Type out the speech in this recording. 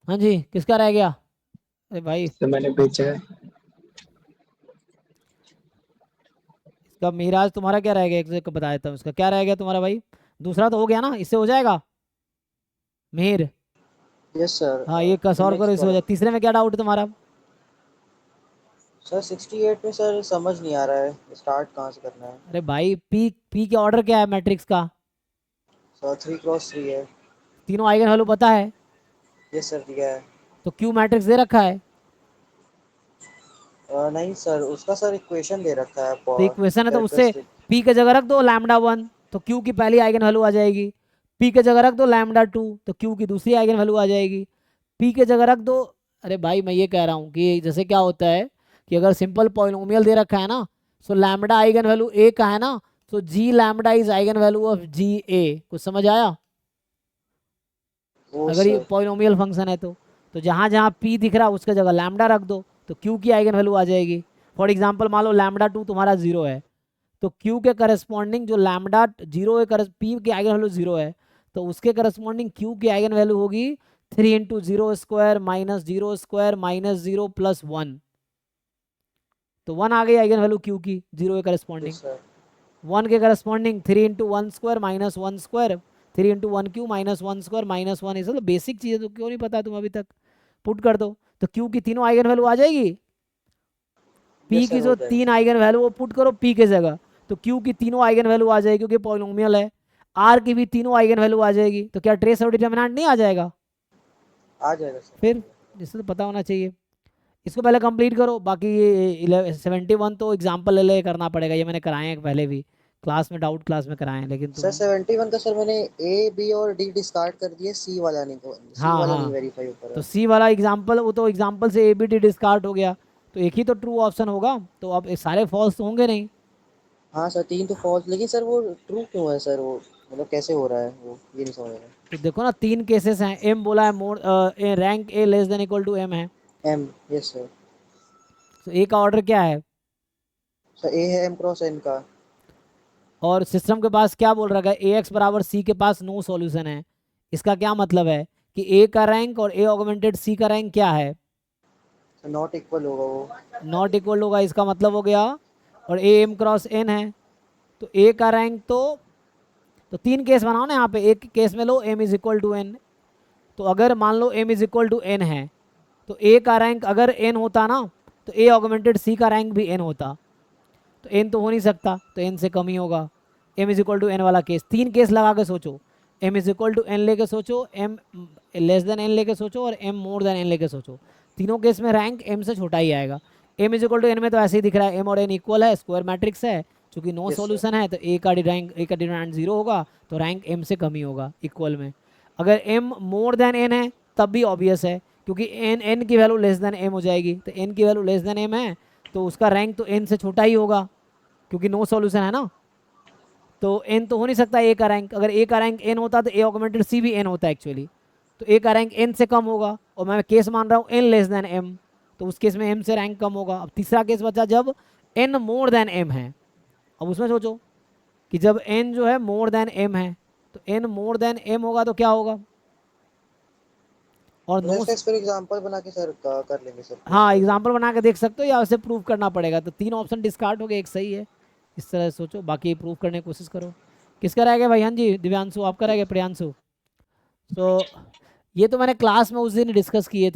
हाँ जी, किसका रह गया? अरे भाई, तो मैंने बेचा है। इसका मिराज तुम्हारा क्या रह गया? एक से बता देता हूँ इसका क्या रह गया तुम्हारा भाई। दूसरा तो हो गया ना, इससे हो जाएगा मिहिर। Yes sir. हाँ, ये कस फिर और करो, नेक्स्ट इससे हो वाला। जाए। तीसरे में क्या डाउट है तुम्हारा? सर 68 में सर समझ नहीं आ रहा है, स्टार्ट कहाँ से करना है। अरे भाई, पी पी के ऑर्डर क्या है मैट्रिक्स का? सर 3 क्रॉस 3 है। तीनों आइगन वैल्यू पता है? यस सर दिया है। तो क्यू मैट्रिक्स दे रखा है। नहीं सर, उसका सर इक्वेशन दे रखा है तो इक्वेशन है तो उससे कैरेक्टरिस्टिक। पी की जगह रख दो λ1, तो क्यू की पहली आइगन वैल्यू आ जाएगी। पी की जगह रख दो λ2, तो क्यू की दूसरी आइगन वैल्यू आ जाएगी। पी की जगह रख दो। अरे भाई, मैं ये कह रहा हूँ कि जैसे क्या होता है कि अगर सिंपल पॉलिनोमियल दे रखा है ना, so lambda eigen value A का है ना, तो G lambda is eigen value of G A. कुछ समझ आया? वो अगर ये सर। पॉलिनोमियल फंक्शन है तो जहाँ जहाँ पी दिख रहा है उसका जगह लैम्डा रख दो, तो क्यू की आइगन वैल्यू आ जाएगी। फॉर एग्जाम्पल मान लो λ2 तुम्हारा 0 है, तो क्यू के करस्पॉन्डिंग जो लैम्डा 0 है, पी की आइगन वैल्यू 0 है, तो उसके करस्पॉन्डिंग क्यू की आइगन वैल्यू होगी 3 × 0² माइनस 0² माइनस 0 + 1। तो 1 आ गई आइगन वैल्यू क्यू की 0 के करस्पॉन्डिंग। Yes sir. 1 के करस्पॉन्डिंग 3 × 1² माइनस 1², 3 × 1³ माइनस 1² माइनस 1। ये सब बेसिक चीज़ है, तो क्यों नहीं पता तुम अभी तक? पुट कर दो, तो क्यू की तीनों आइगन वैल्यू आ जाएगी। पी यस की सर हो जो जाएगा तीन सर। आइगन वैल्यू वो पुट करो पी के जगह, तो क्यू की तीनों आइगन वैल्यू आ जाएगी क्योंकि पॉलिनोमियल है। आर की भी तीनों आइगन वैल्यू आ जाएगी, तो क्या ट्रेस और डिटर्मिनेंट नहीं आ जाएगा? आ जाएगा सर, आ फिर जाएगा। जिससे तो पता होना चाहिए। इसको पहले कंप्लीट करो, बाकी ये 71 तो एग्जाम्पल ले ले करना पड़ेगा, ये मैंने कराए हैं पहले भी क्लास में, डाउट क्लास में कराए हैं, लेकिन सर तुम। 71 का सर मैंने ए बी और डी डिस्कार्ड कर दिए, सी हाँ वाला नहीं हाँ, वेरीफाई हो पा तो रहा। सी वाला एग्जाम्पल, वो तो एग्जाम्पल से ए बी डी डिस्कार्ड हो गया, तो एक ही तो ट्रू ऑप्शन होगा। तो अब ये सारे फॉल्स तो होंगे नहीं। हाँ सर, 3 तो फॉल्स, लेकिन सर वो ट्रू क्यों है सर? वो मतलब कैसे हो रहा है वो, ये नहीं समझ रहा। तो देखो ना, तीन केसेस हैं। एम बोला है more, rank A less than equal to M है। एम। Yes sir. तो ए का ऑर्डर क्या है? सर ए है m×n का। और सिस्टम के पास क्या बोल रखा है? ए एक्स बराबर सी के पास नो सॉल्यूशन है। इसका क्या मतलब है कि ए का रैंक और ए ऑगमेंटेड सी का रैंक क्या है? सर नॉट इक्वल होगा वो। नॉट इक्वल होगा, इसका मतलब हो गया। और ए एम क्रॉस एन है, तो ए का रैंक तो तीन केस बनाओ ना यहाँ पे। एक केस में लो M is equal to N, तो अगर मान लो M is equal to N है, तो ए का रैंक अगर एन होता ना, तो ए ऑगमेंटेड सी का रैंक भी एन होता। तो एन तो हो नहीं सकता, तो एन से कम ही होगा। M is equal to N वाला केस, तीन केस लगा के सोचो। M is equal to N लेके सोचो, एम लेस देन एन लेके सोचो, और एम मोर देन एन लेके सोचो। तीनों केस में रैंक एम से छोटा ही आएगा। M is equal to N में तो ऐसे ही दिख रहा है, एम और एन इक्वल है, स्क्वायर मैट्रिक्स है। चूंकि नो यस सर। सॉल्यूशन है, तो ए का डिटरमिनेंट जीरो होगा, तो रैंक एम से कम ही होगा इक्वल में। अगर एम मोर देन एन है तब भी ऑब्वियस है, क्योंकि एन एन की वैल्यू लेस देन एम हो जाएगी, तो एन की वैल्यू लेस देन एम है, तो उसका रैंक तो एन से छोटा ही होगा, क्योंकि नो सॉल्यूशन है ना। तो एन तो हो नहीं सकता ए का रैंक। अगर ए का रैंक एन होता तो ए ऑगमेंटेड सी भी एन होता एक्चुअली। तो ए का रैंक एन से कम होगा, और मैं केस मान रहा हूँ एन लेस देन एम, तो उस केस में एम से रैंक कम होगा। अब तीसरा केस बचा जब एन मोर देन एम है। अब उसमें सोचो कि जब एन जो है मोर देन एम है, तो एन मोर देन एम होगा तो क्या होगा? और मतलब नो। इसका इस पर एग्जांपल बना के सर कर लेंगे सर, प्रूफ हाँ, कर देंगे। एग्जाम्पल बना के देख सकते हो, या उसे प्रूव करना पड़ेगा। तो तीन ऑप्शन डिस्कार्ड हो गए, एक सही है। इस तरह से सोचो, बाकी प्रूव करने की कोशिश करो। किसका रह गया भाई? हाँ जी, दिव्यांशु आपका रह गया, प्रियांशु। तो ये तो मैंने क्लास में उस दिन डिस्कस किए थे।